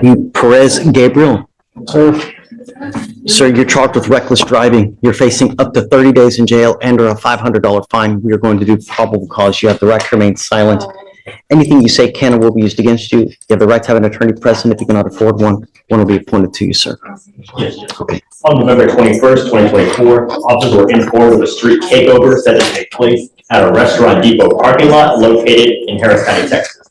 You Perez Gabriel. Sir, Sir, you're charged with reckless driving. You're facing up to 30 days in jail and or a $500 fine. We are going to do probable cause. You have the right to remain silent. Anything you say can and will be used against you. You have the right to have an attorney present. If you cannot afford one will be appointed to you, sir. Yes, Judge. Okay. On November 21st, 2024, officers were informed of a street takeover set to take place at a restaurant depot parking lot located in Harris County, Texas.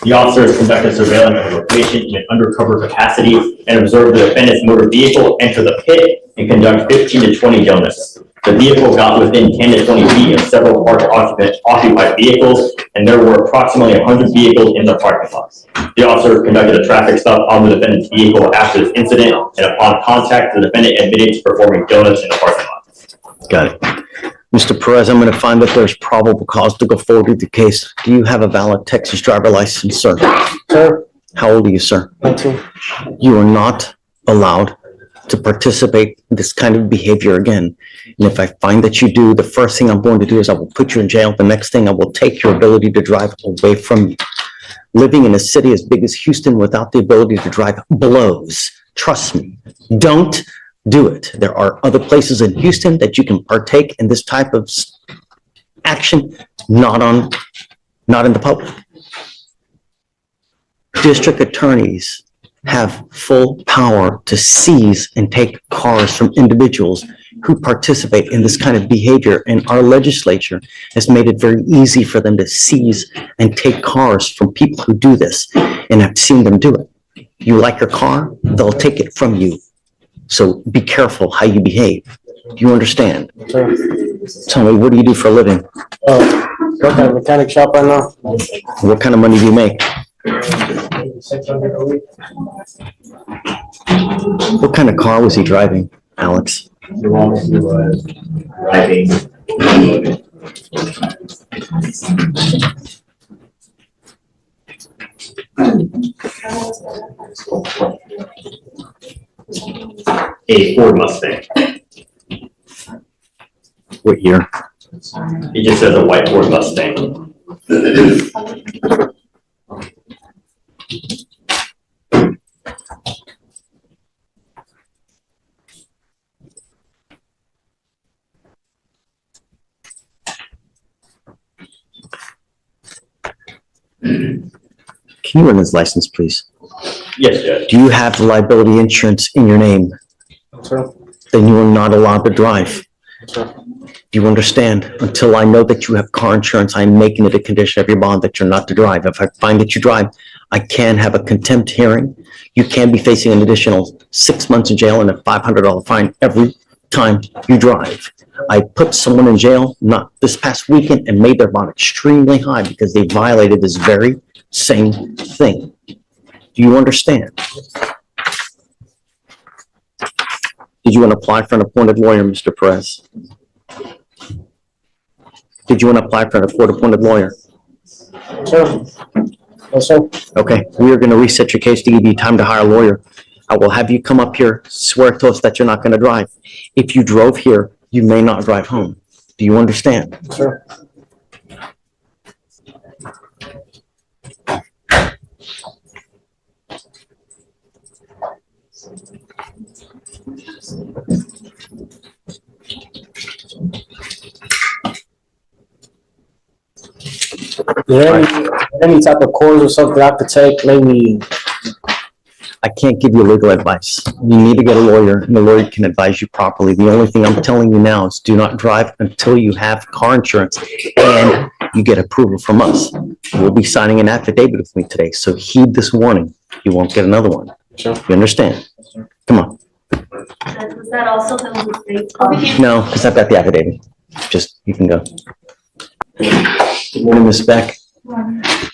The officers conducted surveillance of the location in an undercover capacity and observed the defendant's motor vehicle enter the pit and conduct 15 to 20 donuts. The vehicle got within 10 to 20 feet of several parked occupied vehicles, and there were approximately 100 vehicles in the parking lots. The officer conducted a traffic stop on the defendant's vehicle after this incident, and upon contact, the defendant admitted to performing donuts in the parking lot. Got it. Mr. Perez, I'm going to find that there's probable cause to go forward with the case. Do you have a valid Texas driver license, sir? sir, How old are you, sir? 19. You are not allowed to participate in this kind of behavior again. And if I find that you do, the first thing I'm going to do is I will put you in jail. The next thing I will take your ability to drive away from you. Living in a city as big as Houston without the ability to drive blows. Trust me, don't do it. There are other places in Houston that you can partake in this type of action, not in the public. District attorneys have full power to seize and take cars from individuals who participate in this kind of behavior, and our legislature has made it very easy for them to seize and take cars from people who do this, and I've seen them do it. You like your car, they'll take it from you. So be careful how you behave. Do you understand? Sir, Tell me, what do you do for a living? work at a mechanic shop right now. What kind of money do you make? 600 a week. What kind of car was he driving, Alex? The wrong he was driving. A Ford Mustang. What year? It just says a white Ford Mustang. Can you run his license, please? Yes, Judge. Do you have liability insurance in your name? Sir, Then you are not allowed to drive. sir, Do you understand? Until I know that you have car insurance, I'm making it a condition of your bond that you're not to drive. If I find that you drive, I can have a contempt hearing. You can be facing an additional 6 months in jail and a $500 fine every time you drive. I put someone in jail, not this past weekend, and made their bond extremely high because they violated this very same thing. Do you understand? Did you want to apply for an appointed lawyer, Mr. Perez? Did you want to apply for a court-appointed lawyer? sir. Yes, sir. Okay, we are going to reset your case to give you time to hire a lawyer. I will have you come up here, swear to us that you're not going to drive. If you drove here, you may not drive home. Do you understand? Sir. Is there any type of course or something I could take? Maybe. I can't give you legal advice. You need to get a lawyer, and the lawyer can advise you properly. The only thing I'm telling you now is do not drive until you have car insurance and you get approval from us. We'll be signing an affidavit with me today, so heed this warning. You won't get another one. Sure. You understand? Come on. Was that also the state? No, because I've got the affidavit. Just, you can go. Good morning, Ms. Beck.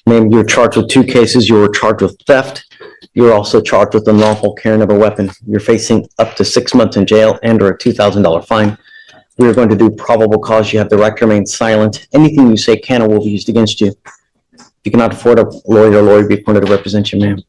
Ma'am, you're charged with 2 cases. You were charged with theft. You're also charged with unlawful carrying of a weapon. You're facing up to 6 months in jail and or a $2,000 fine. We are going to do probable cause. You have the right to remain silent. Anything you say can or will be used against you. If you cannot afford a lawyer be appointed to represent you, ma'am.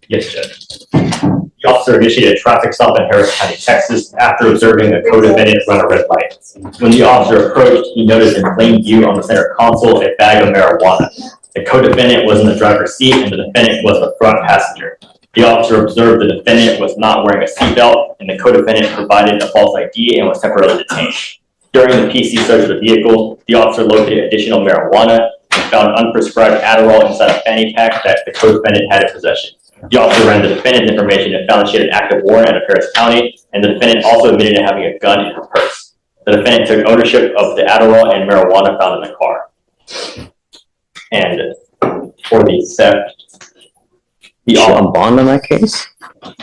Yes, Judge. The officer initiated a traffic stop in Harris County, Texas, after observing a co-defendant run a red light. When the officer approached, he noticed in plain view on the center console a bag of marijuana. The co-defendant was in the driver's seat and the defendant was the front passenger. The officer observed the defendant was not wearing a seatbelt, and the co-defendant provided a false ID and was temporarily detained. During the PC search of the vehicle, the officer located additional marijuana and found unprescribed Adderall inside a fanny pack that the co-defendant had in possession. The officer ran the defendant's information and found she had an active warrant out of Harris County, and the defendant also admitted to having a gun in her purse. The defendant took ownership of the Adderall and marijuana found in the car. And for the theft, Is she on bond in that case? I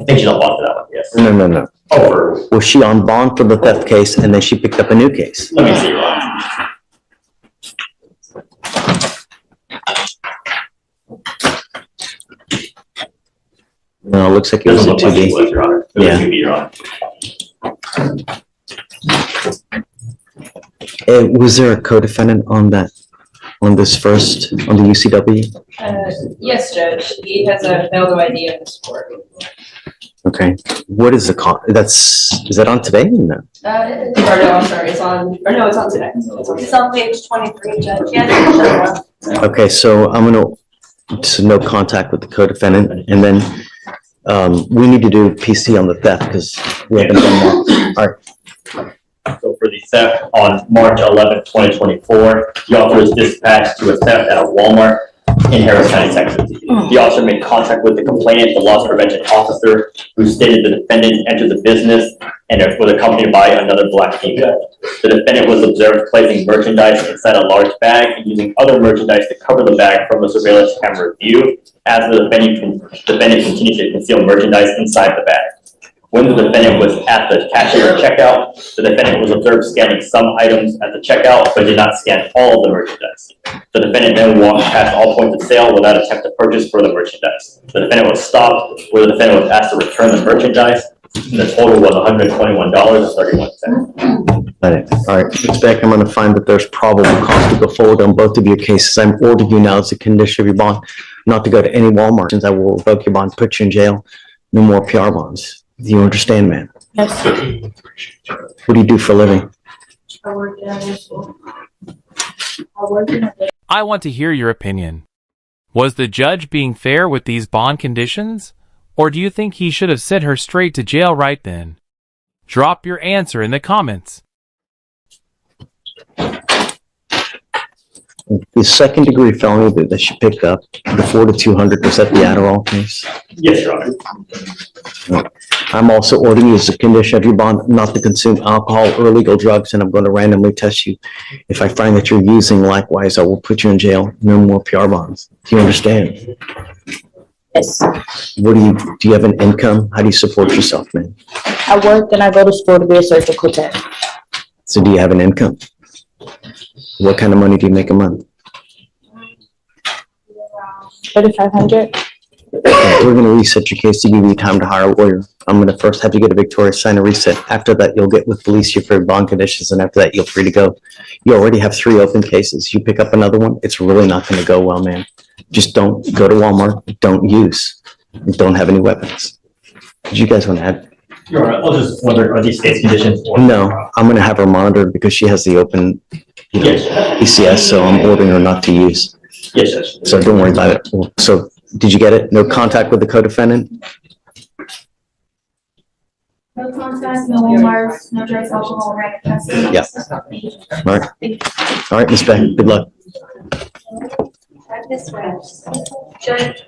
think she's on bond for that one, yes. No. Oh, Was she on bond for the theft case and then she picked up a new case? let me see. No, it looks like it was Doesn't a look like it 2B. was, Your Honor. It was Yeah. a 2B, Your Honor. Was there a co-defendant on that, on this first, on the UCW? Yes, Judge, he has a valid ID in this court. Okay, what is the is that on today? No. Or no, I'm sorry, it's on today. It's on page 23, Judge. Yes. Okay, so no contact with the co-defendant, and then we need to do PC on the theft because we haven't done that. All right, So for the theft on March 11th, 2024, the officer was dispatched to a theft at a Walmart in Harris County, Texas. The officer made contact with the complainant, the loss prevention officer, who stated the defendant entered the business and was accompanied by another black female. The defendant was observed placing merchandise inside a large bag and using other merchandise to cover the bag from the surveillance camera view as the defendant continued to conceal merchandise inside the bag. When the defendant was at the cashier checkout, the defendant was observed scanning some items at the checkout, but did not scan all of the merchandise. The defendant then walked past all points of sale without attempt to purchase further merchandise. The defendant was stopped, where the defendant was asked to return the merchandise, and the total was $121.31. all right, Ms. Beck, I'm gonna find that there's probable cause to go forward on both of your cases. I'm ordering you now as a condition of your bond, not to go to any Walmart, since I will revoke your bond, put you in jail, no more PR bonds. Do you understand, man? Yes. What do you do for a living? I work in school. I want to hear your opinion. Was the judge being fair with these bond conditions? Or do you think he should have sent her straight to jail right then? Drop your answer in the comments. The second degree felony that she picked up, the 4 to 200, was that the Adderall case? Yes, Your Honor. I'm also ordering you as a condition of your bond not to consume alcohol or illegal drugs, and I'm going to randomly test you. If I find that you're using likewise, I will put you in jail. No more PR bonds. Do you understand? Yes. Do you have an income? How do you support yourself, man? I work and I go to school to be a surgical tech. So do you have an income? What kind of money do you make a month? 3,500. Okay, we're going to reset your case to give you time to hire a lawyer. I'm going to first have you get a victorious sign and reset. After that, you'll get with police your fair bond conditions, and after that, you're free to go. You already have 3 open cases. You pick up another one, it's really not going to go well, man. Just don't go to Walmart, don't use, don't have any weapons. Did you guys want to add? Your Honor, I was just wondering, are these case conditions? or- No, I'm going to have her monitored because she has the open, Yes. ECS, so I'm ordering her not to use. Yes, Judge. So don't worry about it. So did you get it? No contact with the co-defendant? No contact, no Walmarts, no drugs, alcohol, right? Yeah. All right. All right, Ms. Beck, good luck. This way. Judge,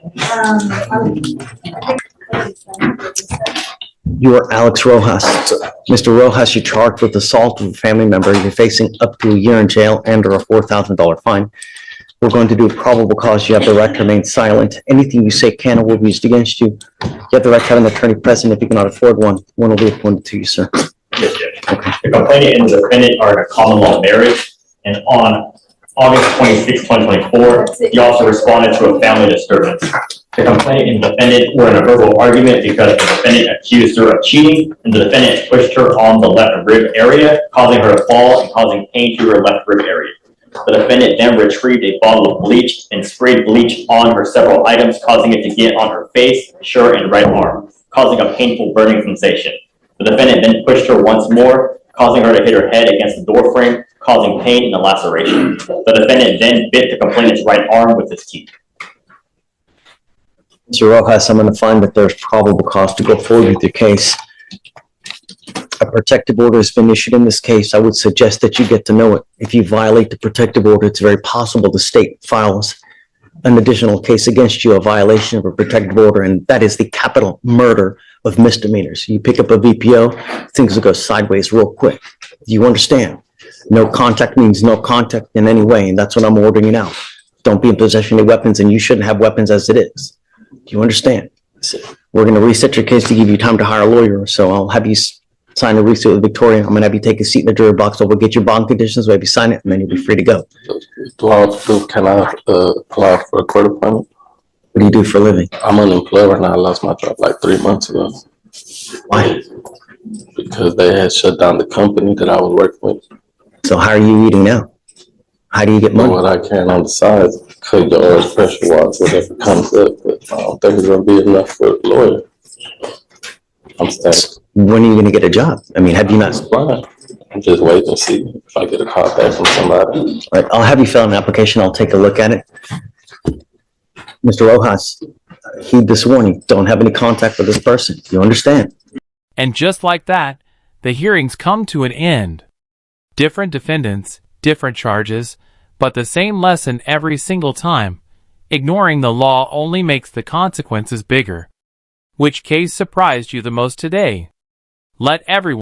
You are Alex Rojas. Mr. Rojas, you're charged with assault of a family member. You're facing up to a year in jail and or a $4,000 fine. We're going to do a probable cause. You have the right to remain silent. Anything you say can or will be used against you. You have the right to have an attorney present if you cannot afford one. One will be appointed to you, sir. Yes, Judge. The complainant and the defendant are in a common law marriage, and on August 26, 2024, the officer responded to a family disturbance. The complainant and defendant were in a verbal argument because the defendant accused her of cheating, and the defendant pushed her on the left rib area, causing her to fall and causing pain to her left rib area. The defendant then retrieved a bottle of bleach and sprayed bleach on her several items, causing it to get on her face, shirt, and right arm, causing a painful burning sensation. The defendant then pushed her once more, causing her to hit her head against the door frame, causing pain and a laceration. The defendant then bit the complainant's right arm with his teeth. Mr. Rojas, I'm going to find that there's probable cause to go forward with your case. A protective order has been issued in this case. I would suggest that you get to know it. If you violate the protective order, it's very possible the state files an additional case against you, a violation of a protective order, and that is the capital murder of misdemeanors. You pick up a VPO, things will go sideways real quick. Do you understand? No contact means no contact in any way, and that's what I'm ordering you now. Don't be in possession of weapons, and you shouldn't have weapons as it is. Do you understand? We're going to reset your case to give you time to hire a lawyer, so I'll have you sign a receipt with Victoria. I'm going to have you take a seat in the jury box. We'll get your bond conditions, we'll have you sign it, and then you'll be free to go. Can I apply for a court appointment? What do you do for a living? I'm unemployed right now. I lost my job like 3 months ago Why? because they had shut down the company that I was working with. So how are you eating now? How do you get Do money? what I can on the side, cut the oil pressure wash, whatever comes up, but I don't think it's gonna be enough for a lawyer. I'm staying. When are you going to get a job? I mean, have you not? Fine. I'm just waiting to see if I get a call back from somebody. All right, I'll have you fill out an application. I'll take a look at it. Mr. Rojas, heed this warning. Don't have any contact with this person. You understand? And just like that, the hearings come to an end. Different defendants, different charges, but the same lesson every single time. Ignoring the law only makes the consequences bigger. Which case surprised you the most today? Let everyone